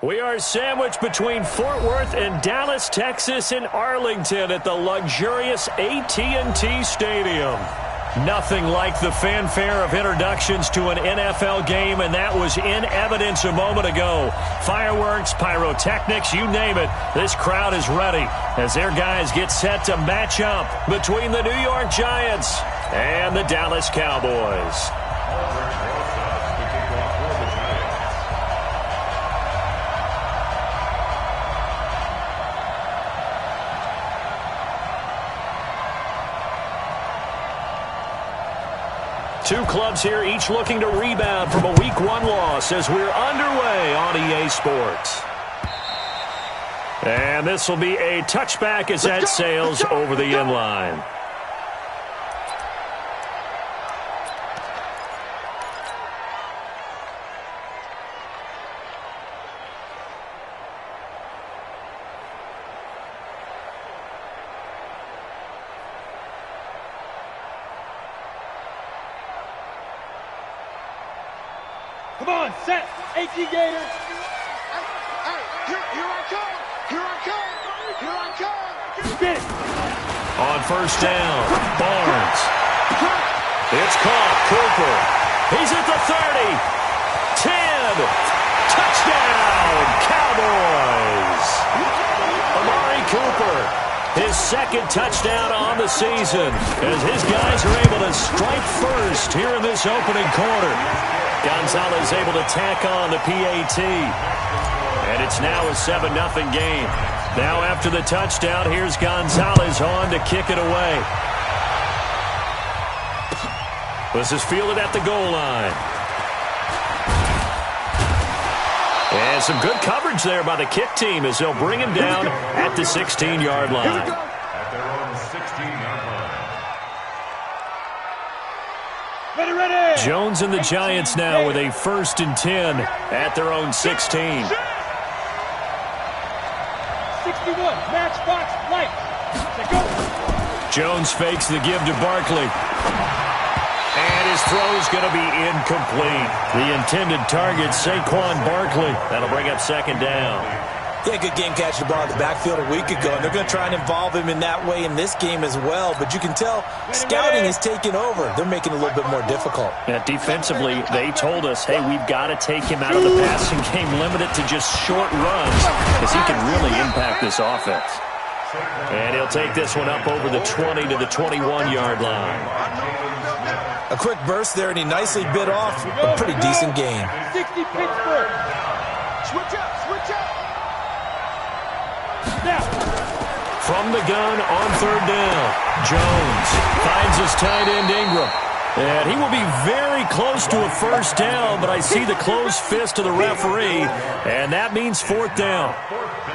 We are sandwiched between Fort Worth and Dallas, Texas, and Arlington at the luxurious AT&T Stadium. Nothing like the fanfare of introductions to an NFL game, and that was in evidence a moment ago. Fireworks, pyrotechnics, you name it. This crowd is ready as their guys get set to match up between the New York Giants and the Dallas Cowboys. Two clubs here, each looking to rebound from a Week 1 loss as we're underway on EA Sports. And this will be a touchback as that sails over the end line. Come on, set. AT Gator. Here I come. Here I come. Here I come. Get it. On first down, Barnes. It's caught. Cooper. He's at the 30. 10. Touchdown, Cowboys. Amari Cooper. His second touchdown on the season as his guys are able to strike first here in this opening quarter. Gonzalez able to tack on the PAT. And it's now a 7-0 game. Now after the touchdown, here's Gonzalez on to kick it away. This is fielded at the goal line. And some good coverage there by the kick team as they'll bring him down at the 16-yard line. At their own 16-yard line. Ready. Jones and the Giants now with a 1st and 10 at their own 16. 61, matchbox light. Go. Jones fakes the give to Barkley. And his throw's going to be incomplete. The intended target, Saquon Barkley. That'll bring up 2nd down. Yeah, good game catching the ball in the backfield a week ago, and they're going to try and involve him in that way in this game as well. But you can tell scouting is taking over. They're making it a little bit more difficult. Yeah, defensively, they told us, hey, we've got to take him out of the passing game, limit it to just short runs, because he can really impact this offense. And he'll take this one up over the 20 to the 21-yard line. A quick burst there, and he nicely bit off a pretty decent gain. 60 Pittsburgh. Switch up, switch up. Now. From the gun on 3rd down, Jones finds his tight end Ingram. And he will be very close to a 1st down, but I see the closed fist of the referee, and that means 4th down.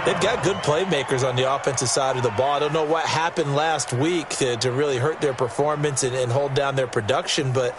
They've got good playmakers on the offensive side of the ball. I don't know what happened last week to really hurt their performance and hold down their production, but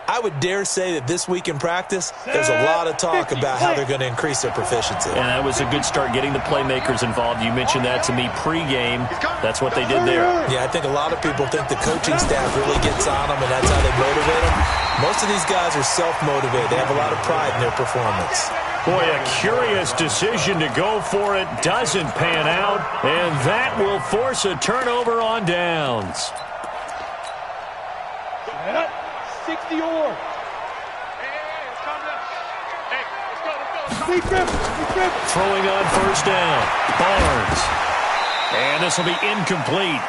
I would dare say that this week in practice, there's a lot of talk about how they're going to increase their proficiency. And that was a good start getting the playmakers involved. You mentioned that to me pregame. That's what they did there. Yeah, I think a lot of people think the coaching staff really gets on them, and that's how they motivate them. Most of these guys are self-motivated. They have a lot of pride in their performance. Boy, a curious decision to go for it doesn't pan out, and that will force a turnover on downs. 60 or. Throwing on 1st down, Barnes. And this will be incomplete.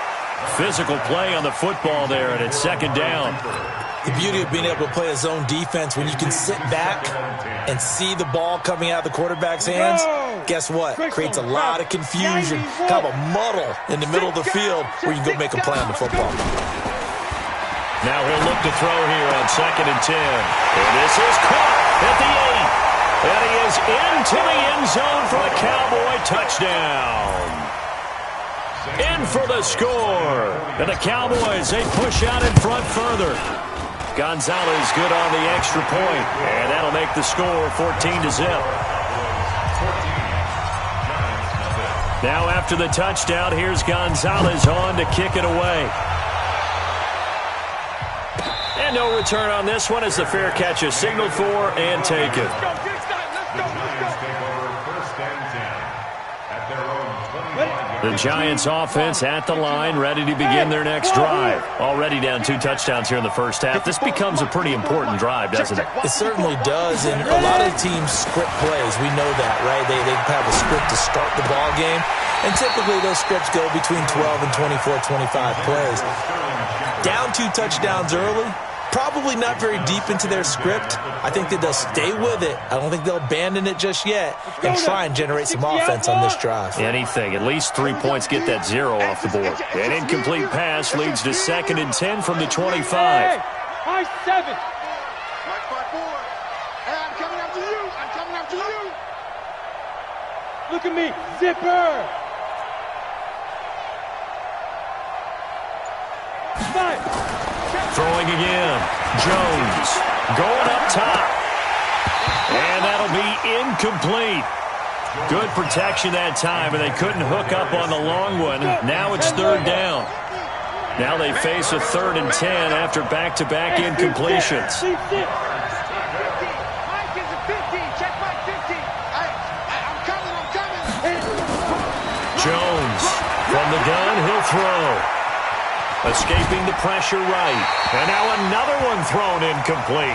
Physical play on the football there, and it's 2nd down. The beauty of being able to play a zone defense when you can sit back and see the ball coming out of the quarterback's hands, guess what? Creates a lot of confusion, kind of a muddle in the middle of the field where you can go make a play on the football. Now he'll look to throw here on 2nd and 10. And this is caught at the 8. And he is into the end zone for a Cowboy touchdown. In for the score. And the Cowboys, they push out in front further. Gonzalez good on the extra point. And that'll make the score 14-0. Now after the touchdown, here's Gonzalez on to kick it away. And no return on this one as the fair catch is signaled for and taken. The Giants offense at the line, ready to begin their next drive. Already down 2 touchdowns here in the first half. This becomes a pretty important drive, doesn't it? It certainly does, and a lot of teams script plays. We know that, right? They have a script to start the ball game, and typically those scripts go between 12 and 24, 25 plays. Down 2 touchdowns early, probably not very deep into their script. I think that they'll stay with it. I don't think they'll abandon it just yet and try and generate some offense on this drive. Anything. At least 3 points get that 0 off the board. An incomplete pass leads to 2nd and 10 from the 25. High 7. Mike 5-4. Hey, I'm coming after you. I'm coming after you. Look at me. Zipper. 5. Throwing again. Jones going up top. And that'll be incomplete. Good protection that time, and they couldn't hook up on the long one. Now it's 3rd down. Now they face a 3rd and 10 after back-to-back incompletions. Mike is a 50. Check Mike 50. I'm coming. Jones from the gun, he'll throw. Escaping the pressure right. And now another one thrown incomplete.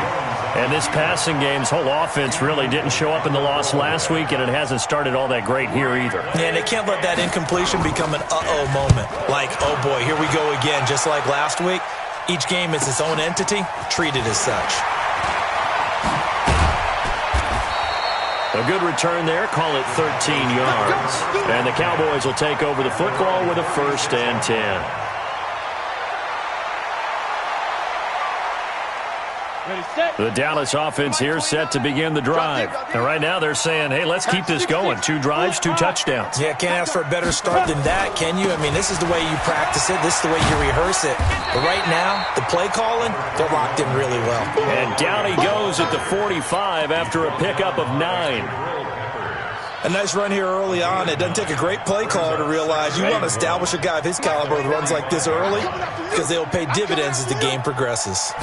And this passing game's whole offense really didn't show up in the loss last week, and it hasn't started all that great here either. Yeah, and they can't let that incompletion become an uh-oh moment. Like, oh boy, here we go again. Just like last week, each game is its own entity, treated as such. A good return there, call it 13 yards. And the Cowboys will take over the football with a 1st and 10. The Dallas offense here set to begin the drive. And right now they're saying, hey, let's keep this going. 2 drives, 2 touchdowns. Yeah, can't ask for a better start than that, can you? I mean, this is the way you practice it. This is the way you rehearse it. But right now, the play calling, they're locked in really well. And down he goes at the 45 after a pickup of 9. A nice run here early on. It doesn't take a great play caller to realize you want to establish a guy of his caliber with runs like this early because they'll pay dividends as the game progresses.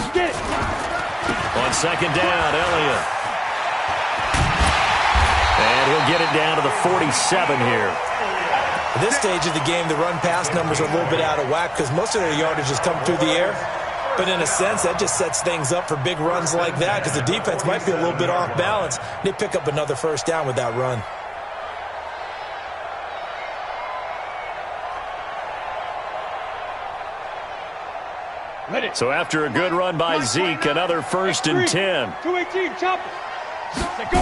On 2nd down, Elliott. And he'll get it down to the 47 here. At this stage of the game, the run-pass numbers are a little bit out of whack because most of their yardage has come through the air. But in a sense, that just sets things up for big runs like that because the defense might be a little bit off balance. They pick up another 1st down with that run. So after a good run by Zeke, another 1st and 10. 218, chop it. Go.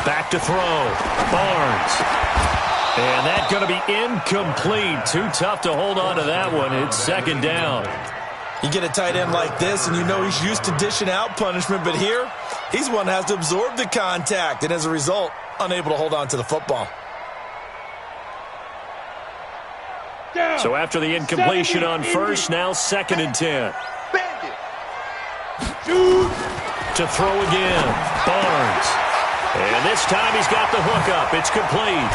Back to throw. Barnes. And that's going to be incomplete. Too tough to hold on to that one. It's 2nd down. You get a tight end like this, and you know he's used to dishing out punishment, but here, he's one that has to absorb the contact, and as a result, unable to hold on to the football. So after the incompletion on 1st, now 2nd and 10. To throw again. Barnes. And this time he's got the hookup. It's complete.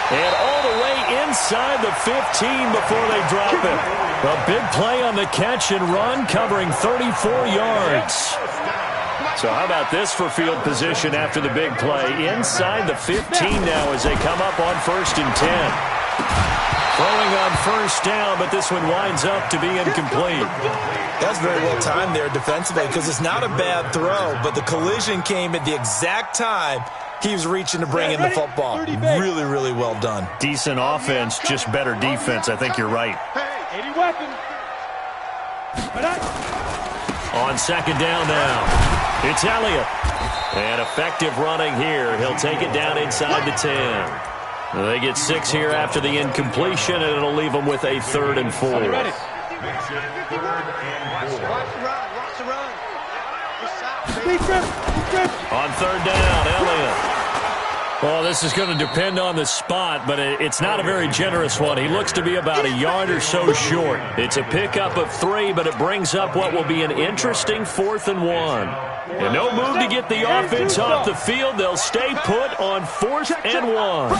And all the way inside the 15 before they drop it. A big play on the catch and run, covering 34 yards. So how about this for field position after the big play? Inside the 15 now as they come up on 1st and 10. Throwing on 1st down, but this one winds up to be incomplete. That's very well timed there defensively because it's not a bad throw, but the collision came at the exact time he was reaching to bring in the football. Really, really well done. Decent offense, just better defense. I think you're right. 80 weapons. On 2nd down now, it's Elliott. And effective running here. He'll take it down inside the 10. They get 6 here after the incompletion, and it'll leave them with a 3rd and 4. On 3rd down, Elliott. Well, this is going to depend on the spot, but it's not a very generous one. He looks to be about a yard or so short. It's a pickup of 3, but it brings up what will be an interesting 4th and 1. And no move to get the offense off the field. They'll stay put on 4th and 1. On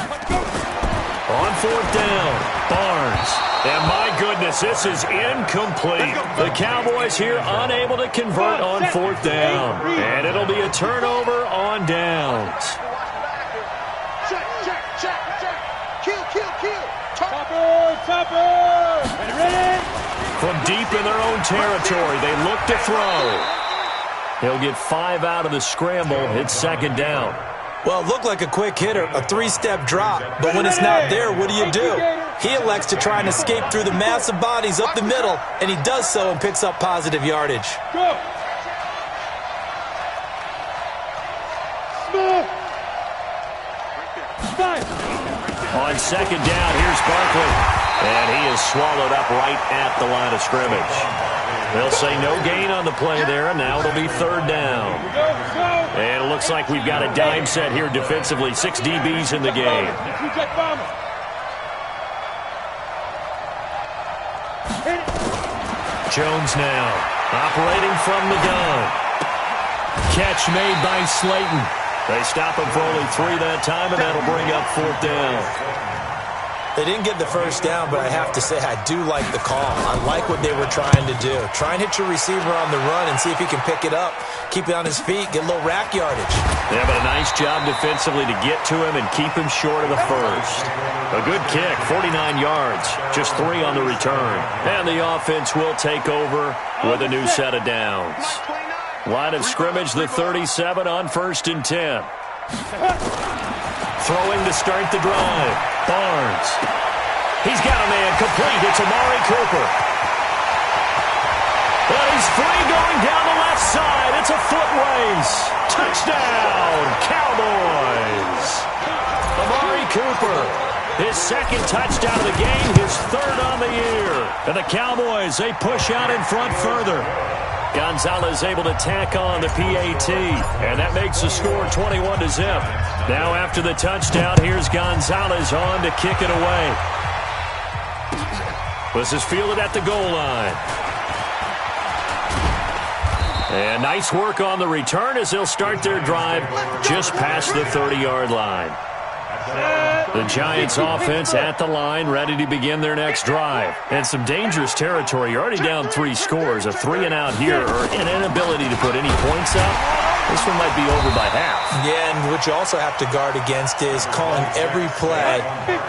4th down, Barnes. And my goodness, this is incomplete. The Cowboys here unable to convert on 4th down. And it'll be a turnover on downs. Check. Kill. From deep in their own territory, they look to throw. He'll get 5 out of the scramble. It's second down. Well, it looked like a quick hitter, a 3-step drop. But when it's not there, what do? He elects to try and escape through the massive bodies up the middle, and he does so and picks up positive yardage. Go. On second down, here's Barkley. And he is swallowed up right at the line of scrimmage. They'll say no gain on the play there, and now it'll be third down. And it looks like we've got a dime set here defensively. 6 DBs in the game. Jones now, operating from the gun. Catch made by Slayton. They stop him for only 3 that time, and that'll bring up fourth down. They didn't get the first down, but I have to say I do like the call. I like what they were trying to do. Try and hit your receiver on the run and see if he can pick it up, keep it on his feet, get a little rack yardage. Yeah, but a nice job defensively to get to him and keep him short of the first. A good kick, 49 yards, just 3 on the return. And the offense will take over with a new set of downs. Line of scrimmage, the 37 on 1st and 10. Throwing to start the drive. Barnes. He's got a man complete. It's Amari Cooper. But he's free going down the left side. It's a foot race. Touchdown, Cowboys. Amari Cooper. His second touchdown of the game, his 3rd on the year. And the Cowboys, they push out in front further. Gonzalez able to tack on the PAT, and that makes the score 21-0. Now after the touchdown, here's Gonzalez on to kick it away. This is fielded at the goal line. And nice work on the return as they'll start their drive just past the 30-yard line. The Giants offense at the line, ready to begin their next drive. And some dangerous territory. You're already down 3 scores. A 3-and-out here or an inability to put any points up. This one might be over by half. Yeah, and what you also have to guard against is calling every play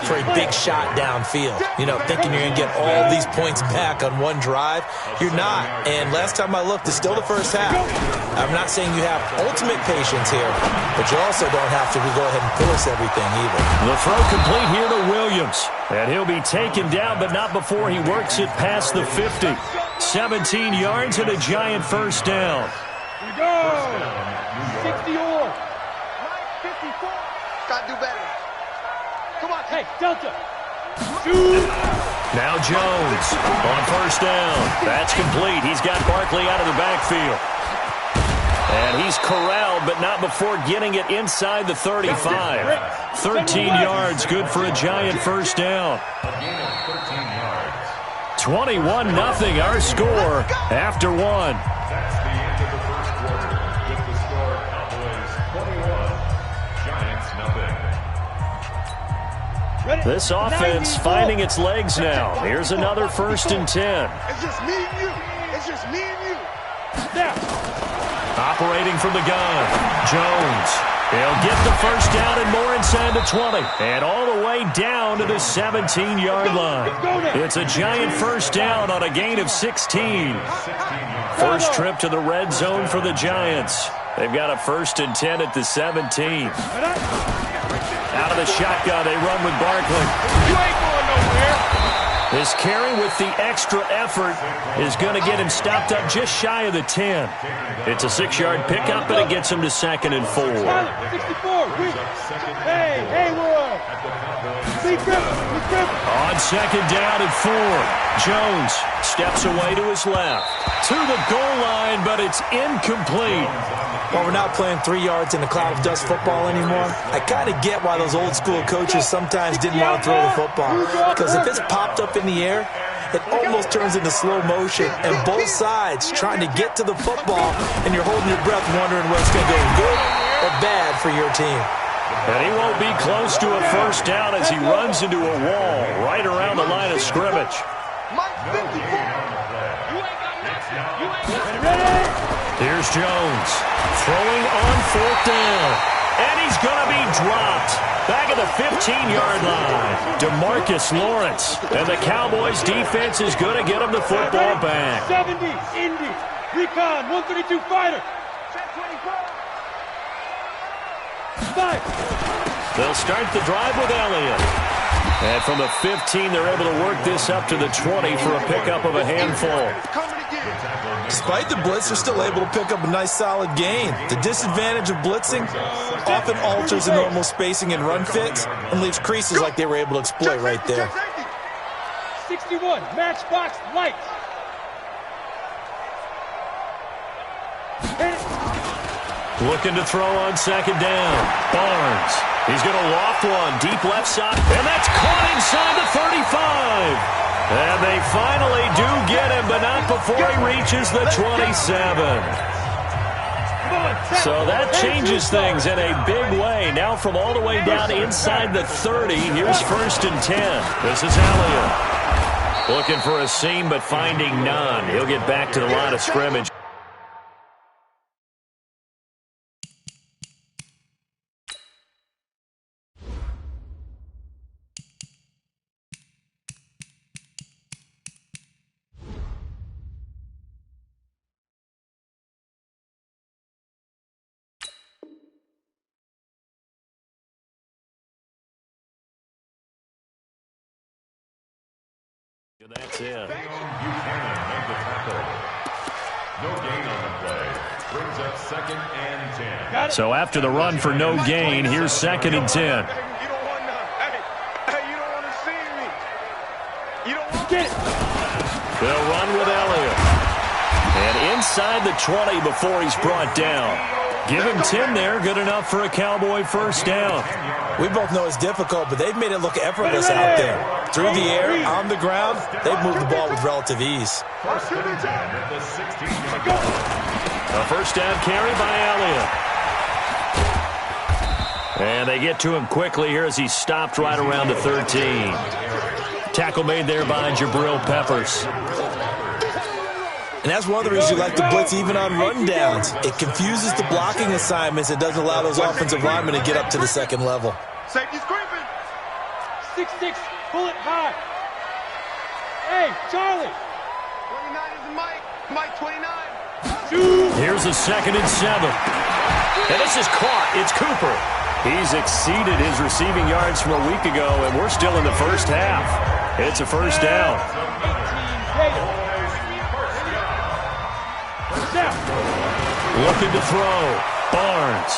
for a big shot downfield. You know, thinking you're going to get all these points back on one drive. You're not. And last time I looked, it's still the first half. I'm not saying you have ultimate patience here, but you also don't have to go ahead and force everything either. The throw complete here to Williams. And he'll be taken down, but not before he works it past the 50. 17 yards and a Giant first down. Here we go. 60 or. 54. Gotta do better. Come on. Hey, Delta. Shoot. Now Jones on first down. That's complete. He's got Barkley out of the backfield. And he's corralled, but not before getting it inside the 35. 13 yards, good for a Giant first down. 21-0, our score after 1. That's the end of the first quarter. With the score, Cowboys 21, Giants 0. This offense finding its legs now. Here's another 1st and 10. It's just me and you. It's just me and you. Now. Operating from the gun, Jones. He'll get the first down and more inside the 20. And all the way down to the 17-yard line. It's a Giant first down on a gain of 16. First trip to the red zone for the Giants. They've got a 1st and 10 at the 17. Out of the shotgun, they run with Barkley. You ain't going nowhere. This carry with the extra effort is going to get him stopped up just shy of the 10. It's a 6-yard pickup, but it gets him to 2nd and 4. 64. Hey, Roy. Be careful. On 2nd down and 4, Jones steps away to his left. To the goal line, but it's incomplete. Well, we're not playing 3 yards in a cloud of dust football anymore. I kind of get why those old school coaches sometimes didn't want to throw the football. Because if it's popped up in the air, it almost turns into slow motion. And both sides trying to get to the football, and you're holding your breath wondering what's going to go good or bad for your team. And he won't be close to a first down as he runs into a wall right around the line of scrimmage. Here's Jones throwing on 4th down. And he's going to be dropped. Back at the 15-yard line. DeMarcus Lawrence. And the Cowboys' defense is going to get him the football back. 70, Indy, Recon, 132 fighter. They'll start the drive with Elliott. And from the 15, they're able to work this up to the 20 for a pickup of a handful. Despite the blitz, they're still able to pick up a nice solid gain. The disadvantage of blitzing often alters the normal spacing and run fits and leaves creases like they were able to exploit right there. 61, matchbox lights. Looking to throw on second down. Barnes. He's going to loft one deep left side. And that's caught inside the 35. And they finally do get him, but not before he reaches the 27. So that changes things in a big way. Now from all the way down inside the 30, here's 1st and 10. This is Elliott. Looking for a seam, but finding none. He'll get back to the line of scrimmage. That's it. Buchanan made the tackle. No gain on the play. Brings up 2nd and 10. So after the run for no gain, here's 2nd and 10. You don't want none. Hey, you don't want to see me. You don't want Get it. They'll run with Elliott. And inside the 20 before he's brought down. Give him 10 there. Good enough for a Cowboy first down. We both know it's difficult, but they've made it look effortless out there. Through the air, on the ground, they've moved the ball with relative ease. At the 16-yard line. A first down carry by Elliott. And they get to him quickly here as he stopped right around the 13. Tackle made there by Jabril Peppers. And that's one of the reasons you like to blitz even on rundowns. It confuses the blocking assignments. It doesn't allow those offensive linemen to get up to the second level. Safety's creeping. 6-6, pull it high. Hey, Charlie. 29 is Mike. Mike 29. Here's a 2nd and 7. And this is caught. It's Cooper. He's exceeded his receiving yards from a week ago, and we're still in the first half. It's a first down. Looking to throw. Barnes.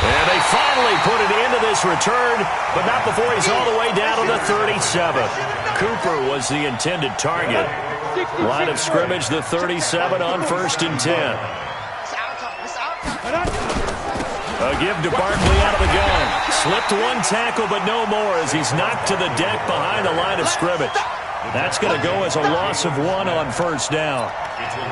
And they finally put it into this return, but not before he's all the way down to the 37. Cooper was the intended target. Line of scrimmage, the 37 on 1st and 10. A give to Barkley out of the gun. Slipped one tackle, but no more as he's knocked to the deck behind the line of scrimmage. That's going to go as a loss of 1 on first down.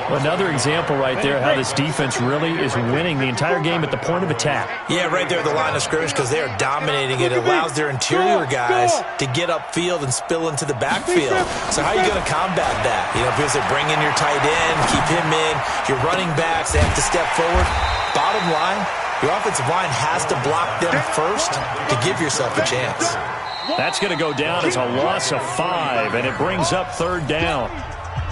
Another example right there how this defense really is winning the entire game at the point of attack. Yeah, right there at the line of scrimmage because they are dominating it. It allows their interior guys to get upfield and spill into the backfield. So how are you going to combat that? You know, because they bring in your tight end, keep him in. Your running backs, they have to step forward. Bottom line, your offensive line has to block them first to give yourself a chance. That's going to go down as a loss of 5, and it brings up 3rd down.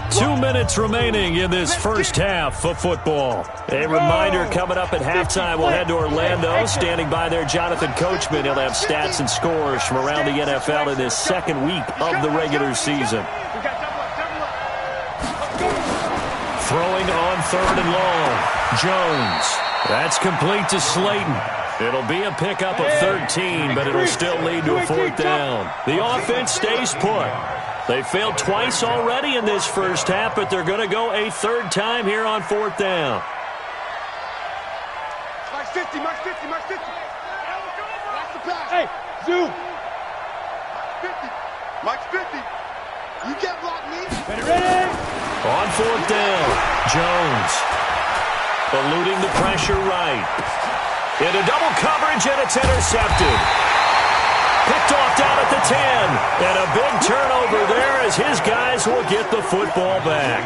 2 minutes remaining in this first half of football. A reminder coming up at halftime, we'll head to Orlando. Standing by there, Jonathan Coachman. He'll have stats and scores from around the NFL in this second week of the regular season. Throwing on 3rd and long. Jones. That's complete to Slayton. It'll be a pickup of 13, but it'll still lead to a 4th down. The offense stays put. They failed twice already in this first half, but they're going to go a 3rd time here on 4th down. Mike's 50, Mike's 50, Mike's 50. That's the pass. Hey, zoom. 50. Mike's 50. You can't block me. Ready? On 4th down, Jones. Eluding the pressure right. Into double coverage, and it's intercepted. Picked off down at the 10. And a big turnover there as his guys will get the football back.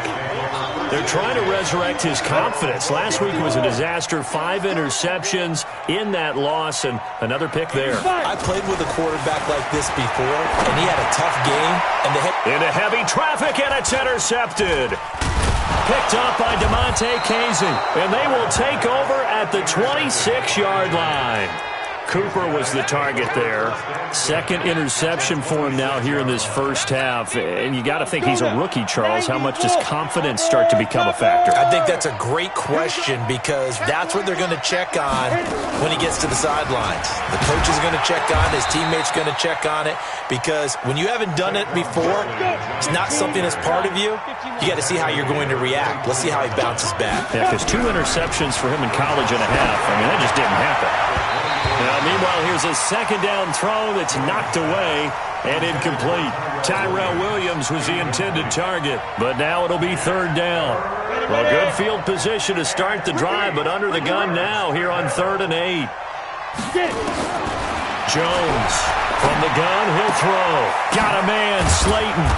They're trying to resurrect his confidence. Last week was a disaster. 5 interceptions in that loss, and another pick there. I played with a quarterback like this before, and he had a tough game. And into heavy traffic, and it's intercepted. Picked up by DeMonte Casey, and they will take over at the 26-yard line. Cooper was the target there. Second interception for him now here in this first half. And you got to think he's a rookie, Charles. How much does confidence start to become a factor? I think that's a great question because that's what they're going to check on when he gets to the sidelines. The coach is going to check on it. His teammates are going to check on it because when you haven't done it before, it's not something that's part of you. You got to see how you're going to react. Let's see how he bounces back. Yeah, because 2 interceptions for him in college and a half. I mean, that just didn't happen. Now, meanwhile, here's a second down throw that's knocked away and incomplete. Tyrell Williams was the intended target, but now it'll be third down. Well, good field position to start the drive, but under the gun now here on 3rd and 8. Jones from the gun, he'll throw. Got a man, Slayton.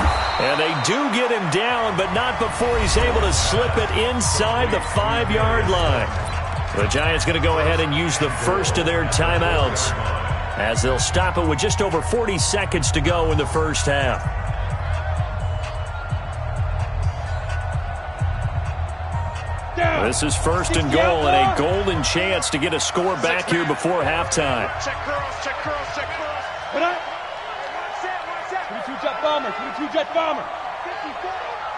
And they do get him down, but not before he's able to slip it inside the 5-yard line. The Giants going to go ahead and use the first of their timeouts as they'll stop it with just over 40 seconds to go in the first half. This is 1st and goal and a golden chance to get a score back here before halftime. Check curls, check curls, check curls. What up? 22 jet bomber, 22 jet bomber.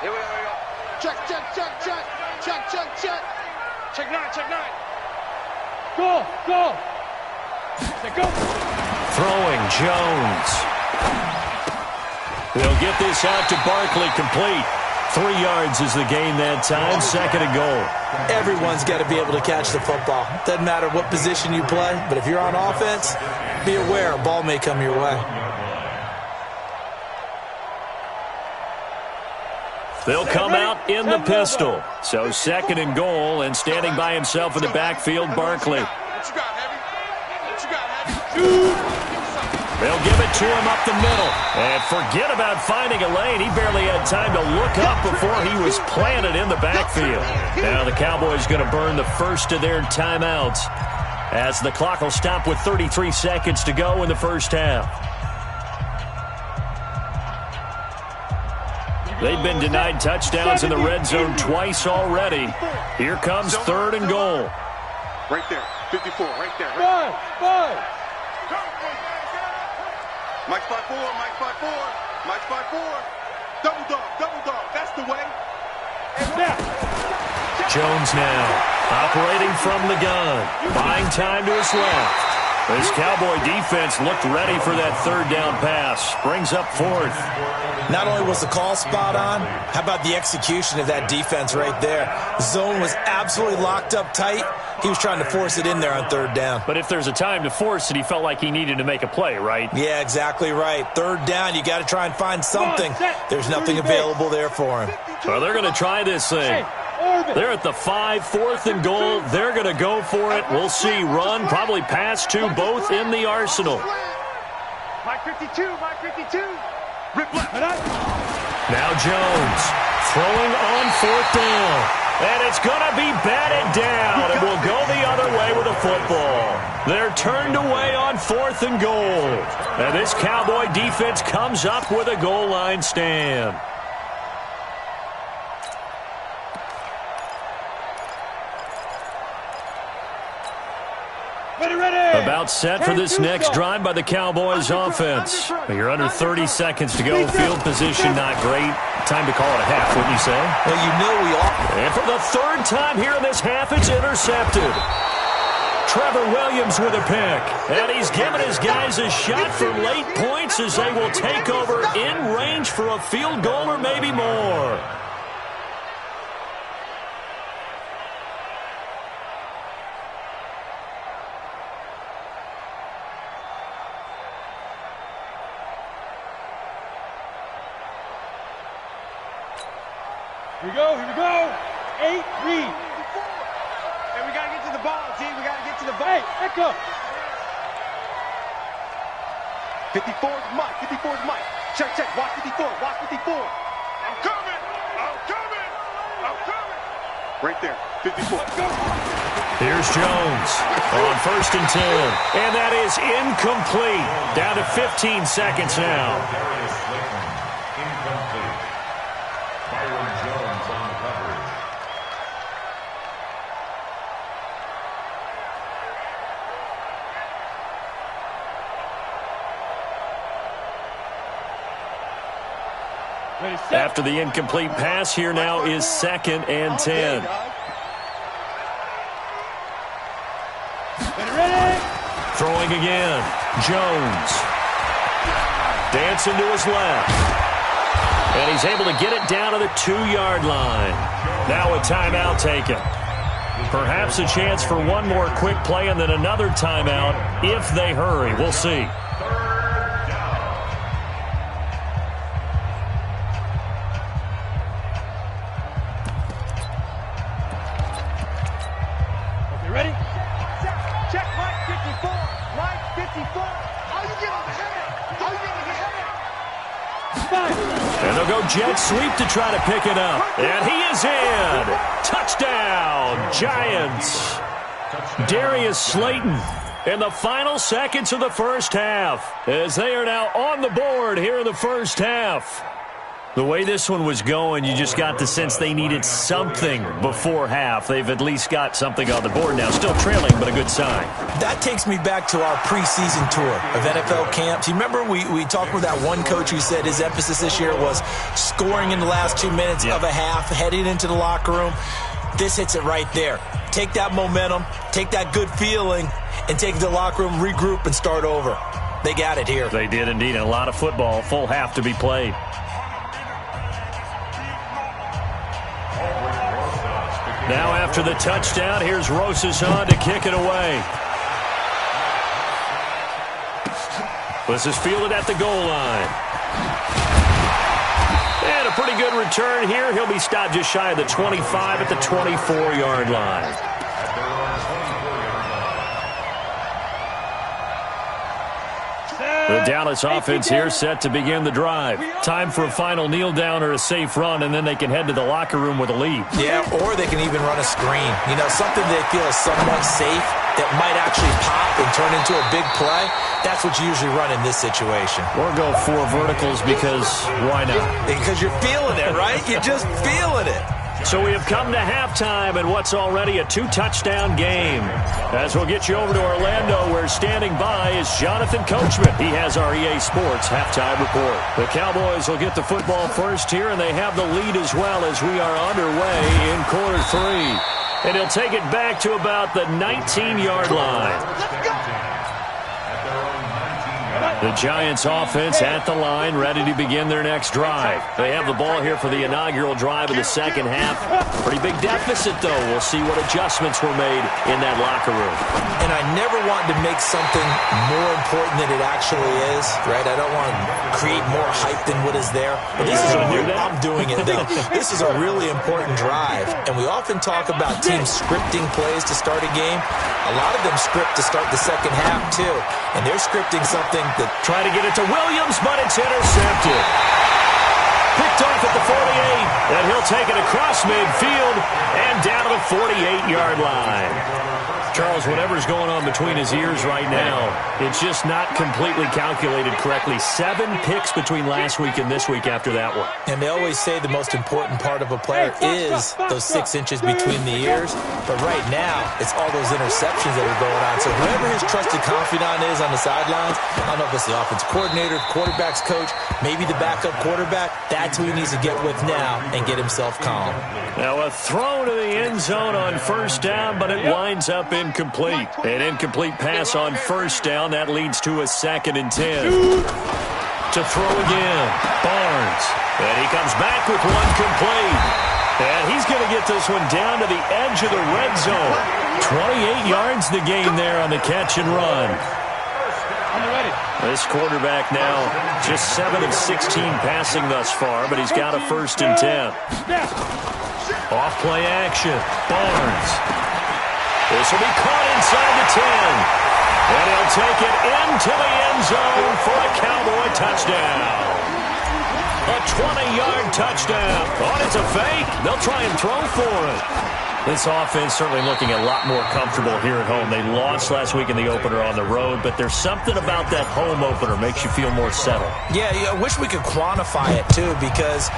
Here we go. Check, check, check, check. Check, check, check. Check 9, check 9. Go, go. Check go. Throwing Jones. They'll get this out to Barkley, complete. 3 yards is the gain that time, 2nd and goal. Everyone's got to be able to catch the football. Doesn't matter what position you play, but if you're on offense, be aware a ball may come your way. They'll come out in the pistol. So 2nd and goal, and standing by himself in the backfield, Barkley. What you got, Heavy? What you got, Heavy? They'll give it to him up the middle. And forget about finding a lane. He barely had time to look up before he was planted in the backfield. Now the Cowboys going to burn the first of their timeouts as the clock will stop with 33 seconds to go in the first half. They've been denied touchdowns in the red zone twice already. Here comes 3rd and goal. Right there, 54, right there. Five. Mike 5-4, Mike 5-4, Mike 5-4. Double dog, that's the way. Jones now operating from the gun, buying time to his left. This Cowboy defense looked ready for that 3rd down pass. Brings up 4th. Not only was the call spot on, how about the execution of that defense right there? Zone was absolutely locked up tight. He was trying to force it in there on 3rd down. But if there's a time to force it, he felt like he needed to make a play, right? Yeah, exactly right. 3rd down, you got to try and find something. There's nothing available there for him. Well, they're going to try this thing. They're at the 5, 4th and goal. They're going to go for it. We'll see. Run, probably pass to both in the arsenal. Mike 52, Mike 52. Rip left. Now Jones throwing on 4th down. And it's going to be batted down, and we'll go the other way with the football. They're turned away on 4th and goal. And this Cowboy defense comes up with a goal line stand. About set for this next drive by the Cowboys offense. You're under 30 seconds to go. Field position not great. Time to call it a half, wouldn't you say? Well, you know we are. And for the 3rd time here in this half, it's intercepted. Trevor Williams with a pick. And he's given his guys a shot for late points as they will take over in range for a field goal or maybe more. Here we go. 8, read. Hey, we got to get to the ball, team. We got to get to the ball. Hey, echo. 54 is Mike. 54 is Mike. Check, check. Watch 54. Watch 54. I'm coming. I'm coming. I'm coming. Right there. 54. Here's Jones on 1st and 10. And that is incomplete. Down to 15 seconds now. Incomplete. Byron Jones on coverage. After the incomplete pass, here now is 2nd and 10. Throwing again. Jones. Dancing to his left. And he's able to get it down to the 2-yard line. Now a timeout taken. Perhaps a chance for one more quick play and then another timeout if they hurry. We'll see. And they'll go jet sweep to try to pick it up. And he is in. Touchdown, Giants. Darius Slayton in the final seconds of the first half as they are now on the board here in the first half. The way this one was going, you just got the sense they needed something before half. They've at least got something on the board now. Still trailing, but a good sign. That takes me back to our preseason tour of NFL camps. You remember we talked with that one coach who said his emphasis this year was scoring in the last 2 minutes of a half, heading into the locker room. This hits it right there. Take that momentum, take that good feeling, and take it to the locker room, regroup, and start over. They got it here. They did indeed. And a lot of football, full half to be played. Now after the touchdown, here's Rosas on to kick it away. This is fielded at the goal line. And a pretty good return here. He'll be stopped just shy of the 25 at the 24-yard line. The Dallas offense here set to begin the drive. Time for a final kneel down or a safe run, and then they can head to the locker room with a lead. Yeah, or they can even run a screen. You know, something they feel is somewhat safe that might actually pop and turn into a big play. That's what you usually run in this situation. Or go 4 verticals because why not? Because you're feeling it, right? You're just feeling it. So we have come to halftime in what's already a 2-touchdown game. As we'll get you over to Orlando, where standing by is Jonathan Coachman. He has our EA Sports halftime report. The Cowboys will get the football first here, and they have the lead as well as we are underway in quarter 3. And he'll take it back to about the 19-yard line. The Giants offense at the line, ready to begin their next drive. They have the ball here for the inaugural drive of the second half. Pretty big deficit, though. We'll see what adjustments were made in that locker room. And I never want to make something more important than it actually is, right? I don't want to create more hype than what is there. But this is I'm doing it, though. This is a really important drive. And we often talk about teams scripting plays to start a game. A lot of them script to start the second half, too. And they're scripting something that... Try to get it to Williams, but it's intercepted. Picked off at the 48, and he'll take it across midfield and down to the 48-yard line. Charles, whatever's going on between his ears right now, it's just not completely calculated correctly. 7 picks between last week and this week after that one. And they always say the most important part of a player is those 6 inches between the ears. But right now, it's all those interceptions that are going on. So whoever his trusted confidant is on the sidelines, I don't know if it's the offensive coordinator, quarterback's coach, maybe the backup quarterback, that's who he needs to get with now and get himself calm. Now a throw to the end zone on first down, but it winds up incomplete. An incomplete pass on first down. That leads to a 2nd and 10. To throw again, Barnes. And he comes back with one complete. And he's going to get this one down to the edge of the red zone. 28 yards the gain there on the catch and run. This quarterback now just 7 of 16 passing thus far, but he's got a 1st and 10. Off play action, Barnes. This will be caught inside the 10. And he'll take it into the end zone for a Cowboy touchdown. A 20-yard touchdown. Oh, it's a fake. They'll try and throw for it. This offense certainly looking a lot more comfortable here at home. They lost last week in the opener on the road, but there's something about that home opener makes you feel more settled. Yeah, I wish we could quantify it, too, because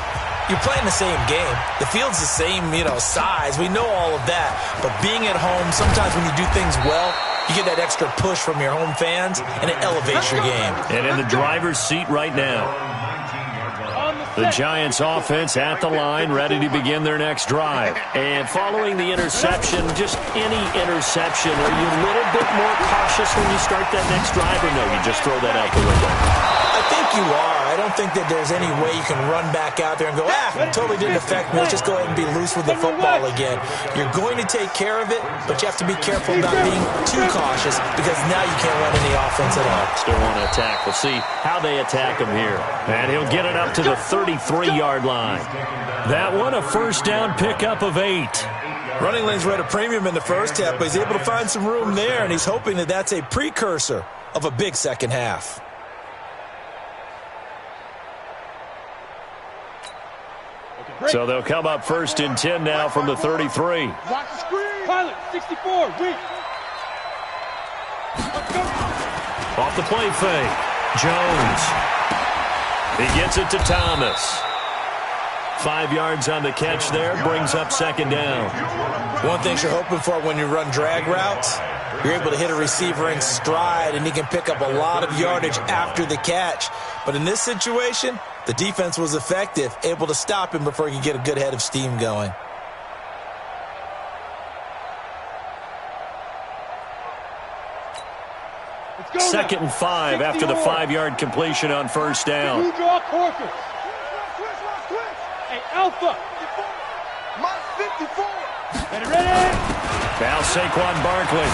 you're playing the same game. The field's the same, size. We know all of that. But being at home, sometimes when you do things well, you get that extra push from your home fans, and it elevates your game. And in the driver's seat right now, the Giants offense at the line, ready to begin their next drive. And following the interception, just any interception, are you a little bit more cautious when you start that next drive, or no, you just throw that out the window? I think you are. I don't think that there's any way you can run back out there and go, it totally didn't affect me. Let's just go ahead and be loose with the football again. You're going to take care of it, but you have to be careful about being too cautious because now you can't run any offense at all. Still want to attack. We'll see how they attack him here. And he'll get it up to the 33-yard line. That one, a first down pickup of 8. Running lanes were at a premium in the first half, but he's able to find some room there, and he's hoping that that's a precursor of a big second half. So they'll come up first and 10 now from the 33. Watch the screen. Pilot, 64, weak. Off the play fake. Jones. He gets it to Thomas. 5 yards on the catch there. Brings up second down. One thing you're hoping for when you run drag routes, you're able to hit a receiver in stride, and he can pick up a lot of yardage after the catch. But in this situation, the defense was effective, able to stop him before he could get a good head of steam going. Second and 5 after the 5-yard completion on first down. You draw Corker. Hey, Alpha. Mike 54. Ready? Now Saquon Barkley.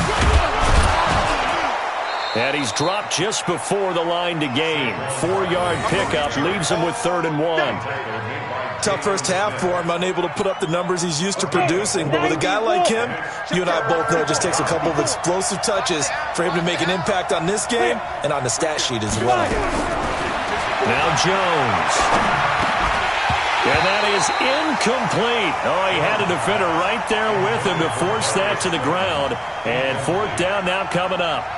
And he's dropped just before the line to gain. 4-yard pickup leaves him with 3rd and 1. Tough first half for him, unable to put up the numbers he's used to producing. But with a guy like him, you and I both know it just takes a couple of explosive touches for him to make an impact on this game and on the stat sheet as well. Now Jones. And that is incomplete. Oh, he had a defender right there with him to force that to the ground. And 4th down now coming up.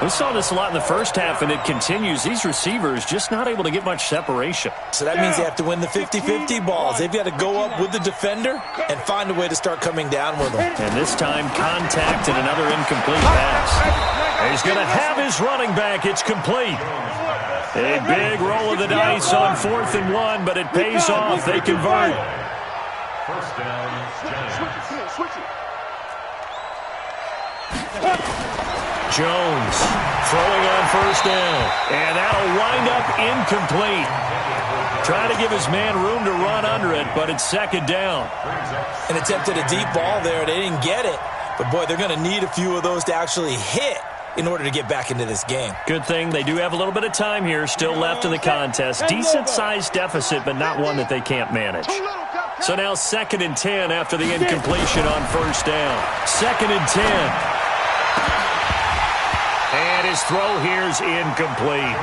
We saw this a lot in the first half, and it continues. These receivers just not able to get much separation. So that means they have to win the 50-50 balls. They've got to go up with the defender and find a way to start coming down with them. And this time, contact and another incomplete pass. He's going to have his running back. It's complete. A big roll of the dice on 4th and 1, but it pays off. They convert. First down, Giants. Switch it. Jones throwing on first down. And that'll wind up incomplete. Trying to give his man room to run under it, but it's second down. An attempt at a deep ball there. They didn't get it. But, boy, they're going to need a few of those to actually hit in order to get back into this game. Good thing they do have a little bit of time here still left in the contest. Decent-sized deficit, but not one that they can't manage. So now 2nd and 10 after the incompletion on first down. 2nd and 10. And his throw here's incomplete.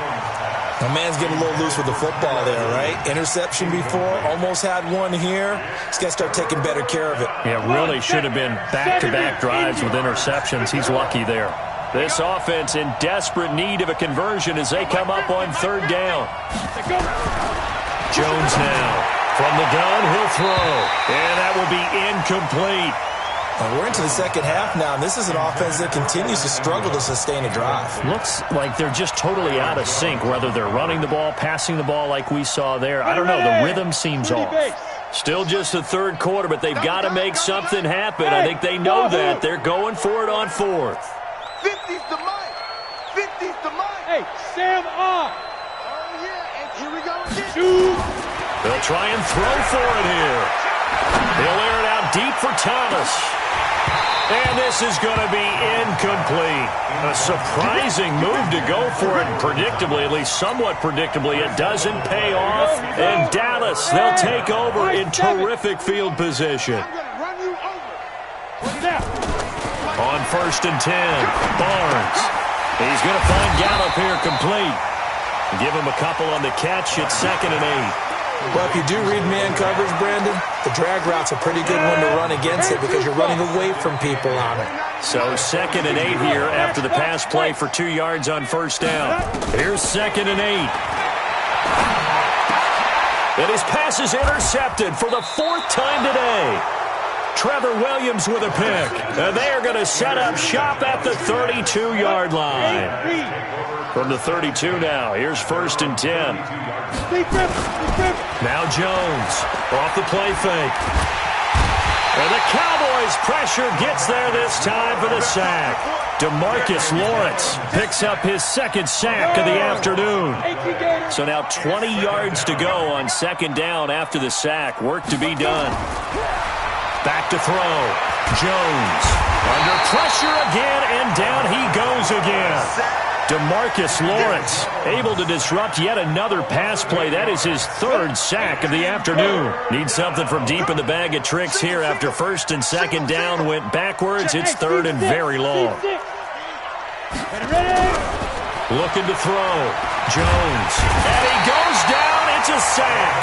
My man's getting a little loose with the football there, right? Interception before, almost had one here. He's got to start taking better care of it. Yeah, really should have been back-to-back drives with interceptions. He's lucky there. This offense in desperate need of a conversion as they come up on 3rd down. Jones now. From the gun, he'll throw. And that will be incomplete. And we're into the second half now, and this is an offense that continues to struggle to sustain a drive. Looks like they're just totally out of sync, whether they're running the ball, passing the ball like we saw there. I don't know. The rhythm seems off. Still just the 3rd quarter, but they've got to make something happen. I think they know that. They're going for it on 4th. 50's the mic. 50's the mic. Hey, Sam off. Oh, yeah, and here we go again. They'll try and throw for it here. He'll air it out deep for Thomas. And this is going to be incomplete. A surprising move to go for it. Predictably, at least somewhat predictably, it doesn't pay off. And Dallas, they'll take over in terrific field position. On 1st and 10, Barnes. He's going to find Gallup here complete. Give him a couple on the catch. It's 2nd and 8. Well, if you do read man coverage, Brandon, the drag route's a pretty good one to run against it because you're running away from people on it. So 2nd and 8 here after the pass play for 2 yards on first down. Here's 2nd and 8. And his pass is intercepted for the 4th time today. Trevor Williams with a pick. And they are going to set up shop at the 32-yard line. From the 32 now, here's 1st and 10. Now Jones off the play fake. And the Cowboys' pressure gets there this time for the sack. DeMarcus Lawrence picks up his 2nd sack of the afternoon. So now 20 yards to go on 2nd down after the sack. Work to be done. Back to throw. Jones under pressure again, and down he goes again. DeMarcus Lawrence able to disrupt yet another pass play. That is his 3rd sack of the afternoon. Needs something from deep in the bag of tricks here after 1st and 2nd down went backwards. It's 3rd and very long. Looking to throw. Jones. And he goes down. It's a sack.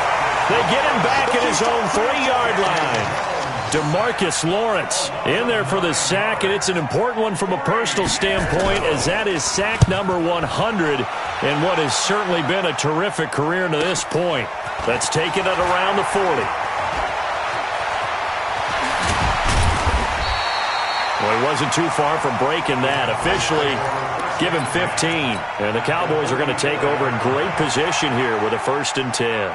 They get him back at his own 3-yard line. DeMarcus Lawrence in there for the sack, and it's an important one from a personal standpoint as that is sack number 100 in what has certainly been a terrific career to this point. That's taken it around the 40. Well, he wasn't too far from breaking that. Officially, give him 15. And the Cowboys are going to take over in great position here with a 1st and 10.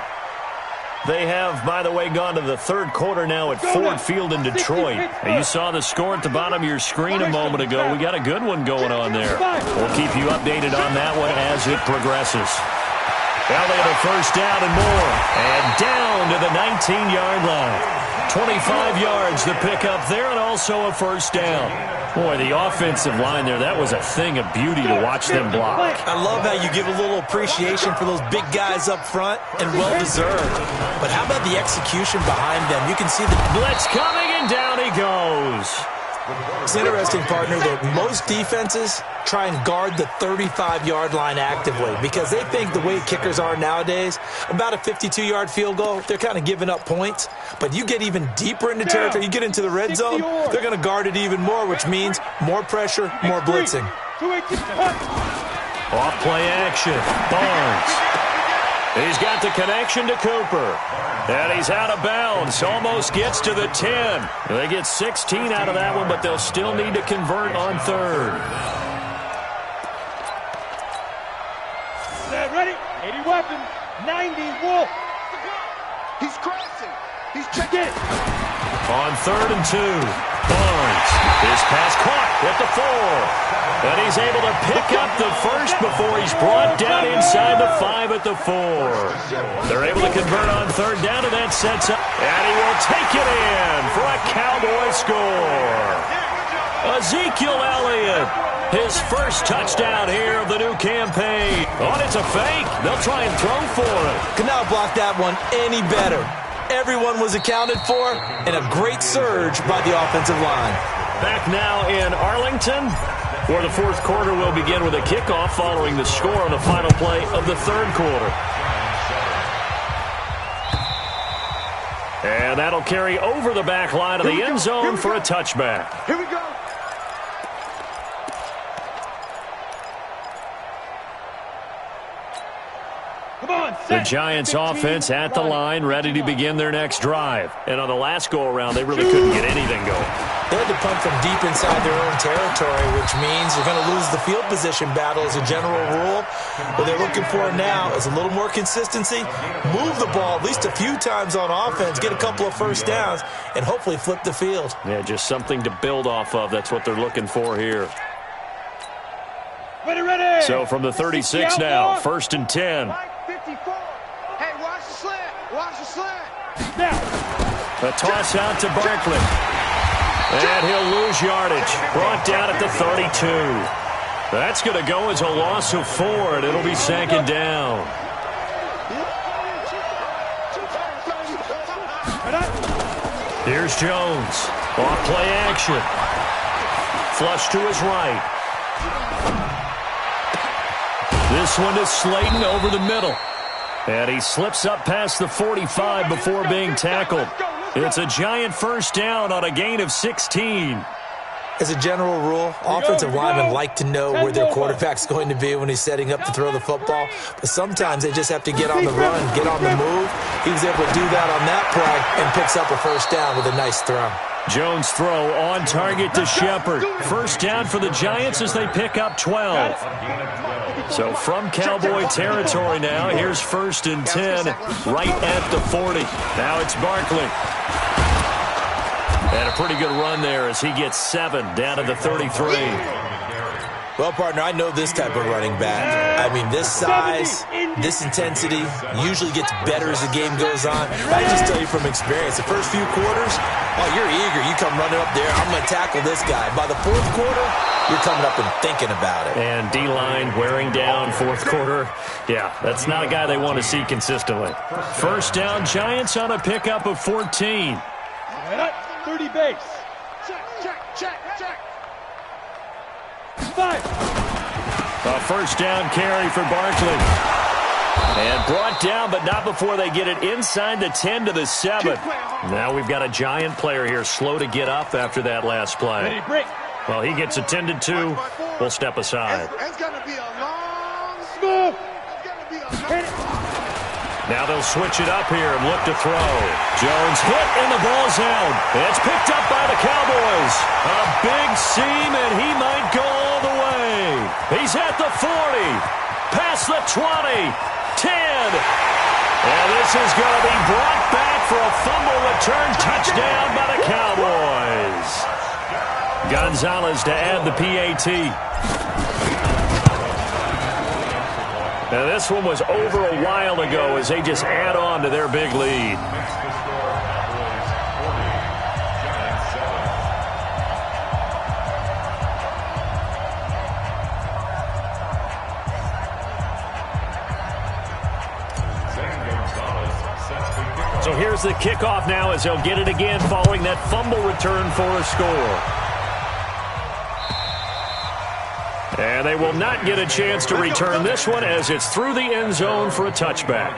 They have, by the way, gone to the 3rd quarter now at Ford Field in Detroit. And you saw the score at the bottom of your screen a moment ago. We got a good one going on there. We'll keep you updated on that one as it progresses. Now they have a 1st down and more. And down to the 19-yard line. 25 yards to pick up there, and also a 1st down. Boy, the offensive line there, that was a thing of beauty to watch them block. I love how you give a little appreciation for those big guys up front, and well-deserved. But how about the execution behind them? You can see the blitz coming, and down he goes. It's interesting, partner, that most defenses try and guard the 35-yard line actively because they think the way kickers are nowadays, about a 52-yard field goal, they're kind of giving up points. But you get even deeper into territory, you get into the red zone, they're going to guard it even more, which means more pressure, more blitzing. Off play action. Barnes. He's got the connection to Cooper. And he's out of bounds. Almost gets to the 10. They get 16 out of that one, but they'll still need to convert on 3rd. Ready? 80 weapons. 90 Wolf. He's crossing. He's checking. On 3rd and 2. Barnes. His pass caught at the 4. And he's able to pick up the 1st before he's brought down inside the 5 at the 4. They're able to convert on 3rd down, and that sets up. And he will take it in for a Cowboy score. Ezekiel Elliott, his 1st touchdown here of the new campaign. Oh, it's a fake. They'll try and throw for it. Could not block that one any better. Everyone was accounted for, and a great surge by the offensive line. Back now in Arlington, where the 4th quarter will begin with a kickoff following the score on the final play of the 3rd quarter. And that'll carry over the back line of the end zone for a touchback. Here we go. The Giants offense at the line, ready to begin their next drive. And on the last go-around, they really couldn't get anything going. They had to punt from deep inside their own territory, which means you're going to lose the field position battle as a general rule. What they're looking for now is a little more consistency, move the ball at least a few times on offense, get a couple of 1st downs, and hopefully flip the field. Yeah, just something to build off of. That's what they're looking for here. Ready. So from the 36 now, 1st and 10. 54. Hey, watch the slant. Watch the slant. A toss out to Barkley. And he'll lose yardage. Brought down at the 32. That's going to go as a loss of 4, and it'll be 2nd down. Here's Jones. Off play action. Flush to his right. This one is Slayton over the middle. And he slips up past the 45 before being tackled. It's a Giant first down on a gain of 16. As a general rule, offensive linemen like to know where their quarterback's going to be when he's setting up to throw the football. But sometimes they just have to get on the run, get on the move. He was able to do that on that play and picks up a first down with a nice throw. Jones' throw on target to Shepard. First down for the Giants as they pick up 12. So from Cowboy territory now, here's 1st and 10 right at the 40. Now it's Barkley. And a pretty good run there as he gets 7 down to the 33. Well, partner, I know this type of running back. I mean, this size, this intensity usually gets better as the game goes on. I just tell you from experience, the first few quarters, oh, you're eager. You come running up there, I'm going to tackle this guy. By the 4th quarter, you're coming up and thinking about it. And D-line wearing down 4th quarter. Yeah, that's not a guy they want to see consistently. First down, Giants on a pickup of 14. 30 base. Check. 5. A first down carry for Barkley. And brought down, but not before they get it inside the 10 to the 7. Now we've got a Giant player here slow to get up after that last play. Well, he gets attended to. We'll step aside. It's going to be a long smooth. Now they'll switch it up here and look to throw. Jones hit and the ball's out. It's picked up by the Cowboys. A big seam and he might go all the way. He's at the 40. Past the 20. 10. And this is going to be brought back for a fumble return touchdown by the Cowboys. Gonzalez to add the PAT. Now, this one was over a while ago as they just add on to their big lead. So here's the kickoff now as they'll get it again following that fumble return for a score. And they will not get a chance to return this one as it's through the end zone for a touchback.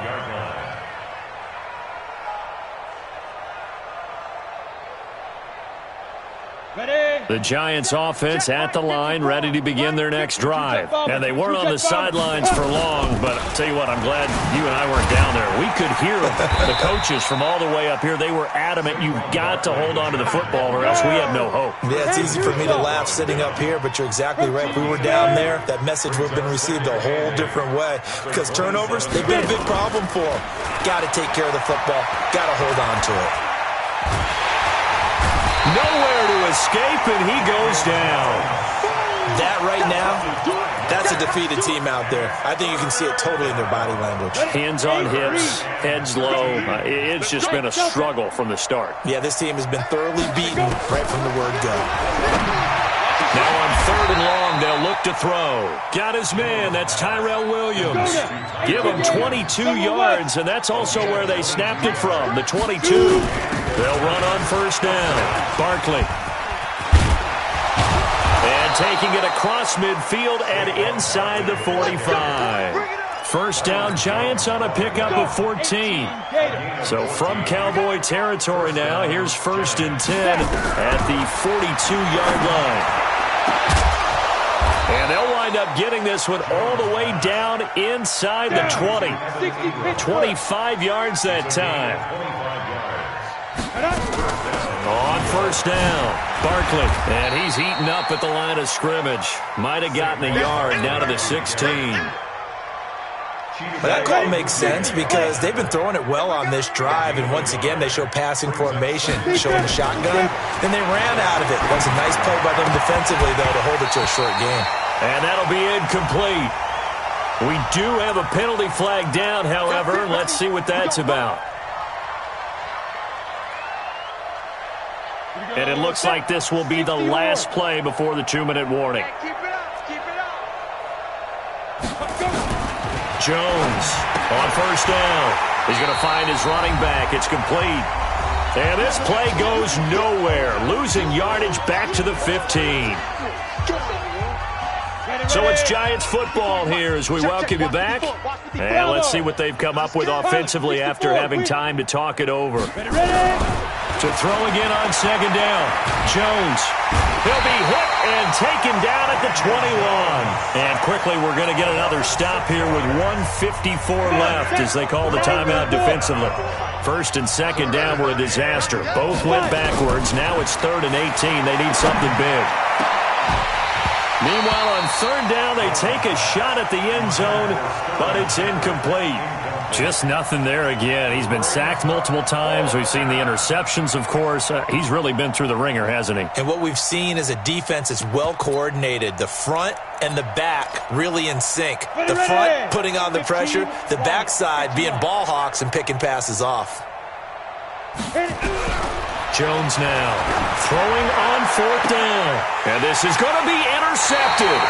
The Giants offense at the line, ready to begin their next drive. And they weren't on the sidelines for long, but I'll tell you what, I'm glad you and I weren't down there. We could hear the coaches from all the way up here. They were adamant, you've got to hold on to the football or else we have no hope. Yeah, it's easy for me to laugh sitting up here, but you're exactly right. If we were down there, that message would have been received a whole different way. Because turnovers, they've been a big problem for them. Got to take care of the football. Got to hold on to it. Nowhere to escape, and he goes down. That right now, that's a defeated team out there. I think you can see it totally in their body language. Hands on hips, heads low. It's just been a struggle from the start. Yeah, this team has been thoroughly beaten right from the word go. Now on 3rd and long, they'll look to throw. Got his man. That's Tyrell Williams. Give him 22 yards, and that's also where they snapped it from, the 22. They'll run on first down. Barkley. And taking it across midfield and inside the 45. First down, Giants on a pickup of 14. So from Cowboy territory now, here's 1st and 10 at the 42-yard line. And they'll wind up getting this one all the way down inside the 20. 25 yards that time. On first down, Barkley. And he's eaten up at the line of scrimmage. Might have gotten a yard down to the 16. But that call makes sense because they've been throwing it well on this drive, and once again they show passing formation, showing the shotgun, and they ran out of it. That's a nice play by them defensively, though, to hold it to a short game. And that'll be incomplete. We do have a penalty flag down, however. Let's see what that's about. And it looks like this will be the last play before the 2-minute warning. Keep it up. Keep it up. Jones on first down. He's going to find his running back. It's complete. And this play goes nowhere. Losing yardage back to the 15. So it's Giants football here as we welcome you back. And let's see what they've come up with offensively after having time to talk it over. To throw again on second down. Jones. He'll be hit and taken down at the 21. And quickly we're going to get another stop here with 1:54 left as they call the timeout defensively. First and second down were a disaster. Both went backwards. Now it's 3rd and 18. They need something big. Meanwhile, on third down, they take a shot at the end zone, but it's incomplete. Just nothing there again. He's been sacked multiple times. We've seen the interceptions, of course. He's really been through the ringer, hasn't he? And what we've seen is a defense that's well coordinated. The front and the back really in sync. The front putting on the pressure, the backside being ball hawks and picking passes off. Jones now throwing on 4th down. And this is going to be intercepted.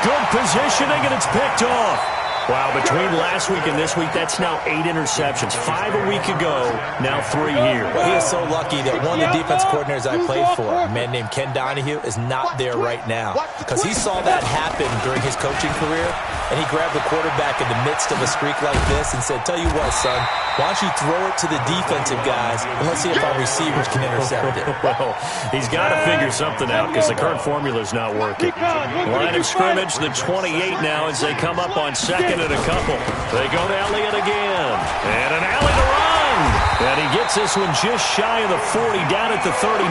Good positioning, and it's picked off. Wow, between last week and this week, that's now 8 interceptions. 5 a week ago, now 3 here. Well, he is so lucky that one of the defense coordinators I played for, a man named Ken Donahue, is not there right now. Because he saw that happen during his coaching career, and he grabbed the quarterback in the midst of a streak like this and said, tell you what, son, why don't you throw it to the defensive guys, and let's see if our receivers can intercept it. Well, he's got to figure something out because the current formula is not working. Line of scrimmage, the 28 now as they come up on second and a couple. They go to Elliott again. And an alley to run. And he gets this one just shy of the 40 down at the 39.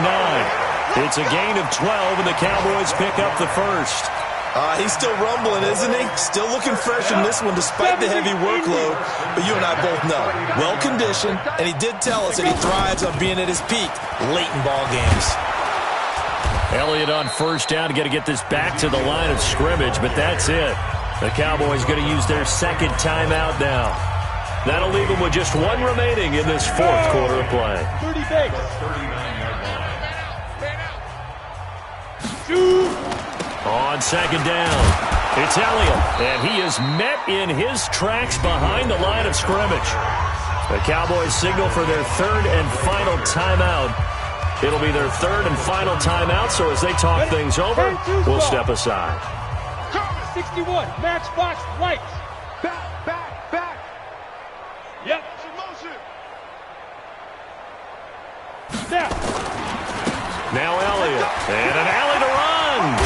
It's a gain of 12, and the Cowboys pick up the first. He's still rumbling, isn't he? Still looking fresh in this one despite the heavy workload. But you and I both know, well-conditioned, and he did tell us that he thrives on being at his peak late in ball games. Elliott on first down to get this back to the line of scrimmage, but that's it. The Cowboys going to use their second timeout now. That'll leave them with just 1 remaining in this 4th quarter of play. 30 base. On second down, it's Elliott, and he is met in his tracks behind the line of scrimmage. The Cowboys signal for their 3rd and final timeout. It'll be their 3rd and final timeout, so as they talk things over, we'll step aside. 61, matchbox right. Back. Yep. Motion. Snap. Now Elliott, and an alley to run.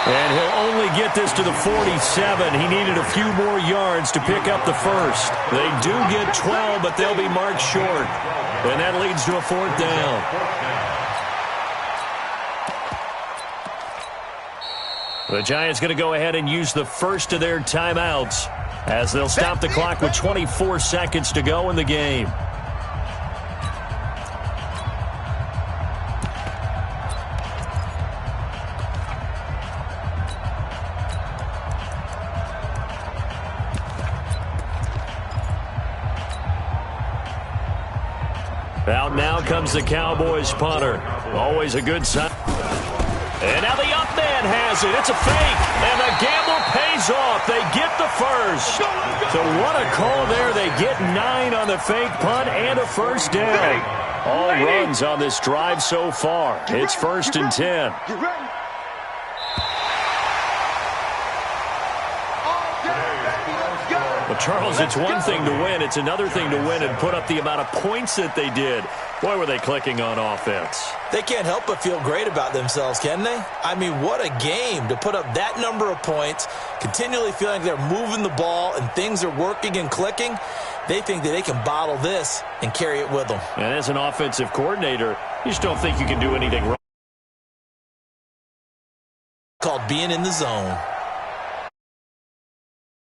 And he'll only get this to the 47. He needed a few more yards to pick up the first. They do get 12, but they'll be marked short. And that leads to a 4th down. The Giants going to go ahead and use the first of their timeouts as they'll stop the clock with 24 seconds to go in the game. Out now comes the Cowboys punter. Always a good sign. And now the up man has it. It's a fake. And the gamble pays off. They get the first. So what a call there. They get 9 on the fake punt and a first down. All runs on this drive so far. It's 1st and 10. Well, Charles, it's one thing to win. It's another thing to win and put up the amount of points that they did. Boy, were they clicking on offense. They can't help but feel great about themselves, can they? I mean, what a game to put up that number of points, continually feeling like they're moving the ball and things are working and clicking. They think that they can bottle this and carry it with them. And as an offensive coordinator, you just don't think you can do anything wrong. Called being in the zone.